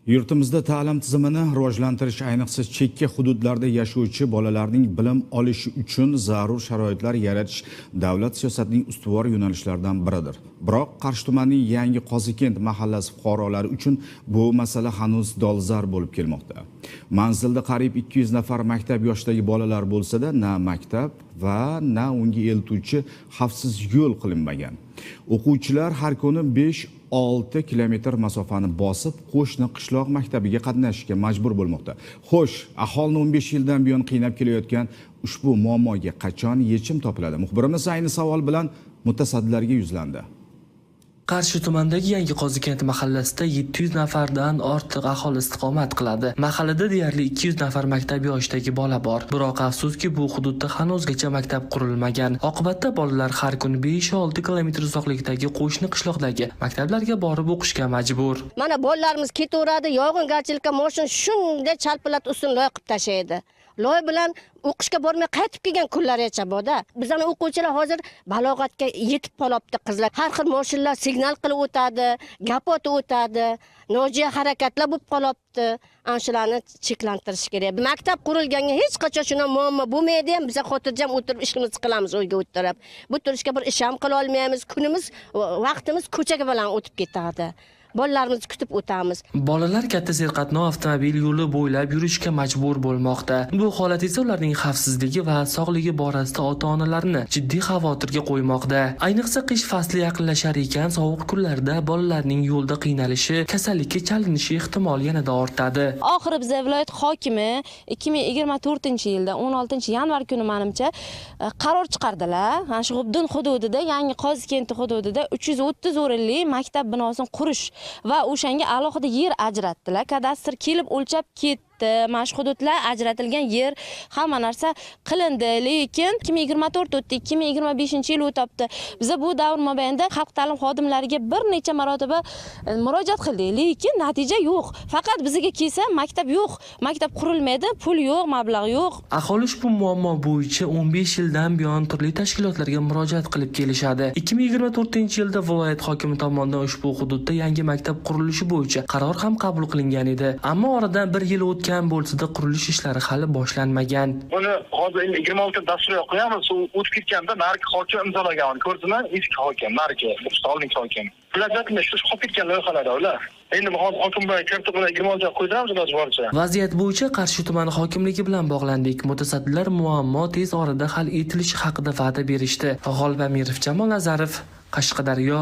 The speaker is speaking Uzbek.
Yurtimizda ta'lim tizimini rivojlantirish, ayniqsa chekka hududlarda yashovchi bolalarning bilim olishi uchun zarur sharoitlar yaratish davlat siyosatining ustuvor yo'nalishlaridan biridir. Biroq Qarshi tumanining yangi Qozikent mahallasi fuqarolari uchun bu masala hanuz dolzarb bo'lib kelmoqda. Manzilda qariyb 200 nafar maktab yoshidagi bolalar bo'lsa-da, na maktab va na unga eltuvchi xavfsiz yo'l qilinmagan. O'quvchilar har kuni 5-6 kilometr masofani bosib, qo'shni qishloq maktabiga qatnashishga majbur bo'lmoqda. Xo'sh, aholini 15 yildan buyon qiynab kelayotgan ushbu muammoga qachon yechim topiladi? Muxbirimiz ayni savol bilan mutasaddilarga yuzlandi. Qarshi tumanidagi yangi Qozikent mahallasida 700 nafardan ortiq aholi istiqomat qiladi. Mahallada deyarli 200 nafar maktab yoshidagi bola bor. Biroq afsuski bu hududda hanuzgacha maktab qurilmagan. Oqibatda bolalar har kuni 5-6 kilometr uzoqlikdagi qo'shni qishloqdagi maktablarga borib o'qishga majbur. Mana bolalarimiz ketaveradi, yog'ingarchilikka mashina shunday chalpilat ustun loy qilib tashlaydi. Loy bilan o'qishga bormay qaytib kelgan kunlargacha borda. Bizning o'quvchilar hozir balog'atga yetib qolibdi qizlar. Har xil mashinalar signal qilib o'tadi, gap otib o'tadi, nojo'ya harakatlar bo'lib qolibdi. Anshularni cheklantirish kerak. Maktab qurilganga hech qachon shuna muammo bo'lmaydi ham, biz xotirjam o'tirib ishimizni qilamiz uyga o'tirib. Bu turishga bir ish ham qila olmaymiz. Kunimiz, vaqtimiz ko'chaga bilan o'tib ketadi. Bolalarimizni kutib o'tamiz. Bolalar katta serqatnov avtomobil yo'li bo'ylab yurishga majbur bo'lmoqda. Bu holat esa ularning xavfsizligi va sog'ligi borasida ota-onalarni jiddiy xavotirga qo'ymoqda. Ayniqsa qish fasli yaqinlashar ekan, sovuq kunlarda bolalarning yo'lda qiynalishi, kasallikka chalinishi ehtimoli yanada ortadi. Oxiri biz viloyat hokimi 2024-yilda 16-yanvar kuni menimcha qaror chiqardilar. Mana shu G'ubdin hududida, yangi Qozikent hududida 330 o'rinli maktab binosini qurish va o'shanga alohida yer ajratdilar. Kadastr kelib o'lchab ketdi. Mana shu hududlar ajratilgan yer, hamma narsa qilindi, lekin 2024 o'tdi, 2025-yil o'tibdi. Biz bu davr mobaynida xalq ta'lim xodimlariga bir necha marotaba murojaat qildik, lekin natija yo'q. Faqat bizga kelsa maktab yo'q, maktab qurilmaydi, pul yo'q, mablag' yo'q. Aholi ushbu muammo bo'yicha 15 yildan buyon turli tashkilotlarga murojaat qilib kelishadi. 2024-yilda viloyat hokimi tomonidan ushbu hududda yangi maktab qurilishi bo'yicha qaror ham qabul qilingan edi. Ammo oradan bir yil o'tgan bo'lsa-da qurilish ishlari hali boshlanmagan. Buni hozir 26 dastur qo'yamiz, o'tib ketganda narki hokim imzolagan. Ko'rdingmi? Eski hokim, narki Bo'stonlik hokim. Bulardan shu qolib ketgan loyihalar ular. Endi hozir hokim bilan ko'rib 26 qo'ydiramiz iloji boricha. Vaziyat bo'yicha Qarshi tumani hokimligi bilan bog'landik. Mutasaddilar muammo tez orada hal etilishi haqida va'da berishdi. G'olib Amirov, Jamol Nazarov, Qashqadaryo.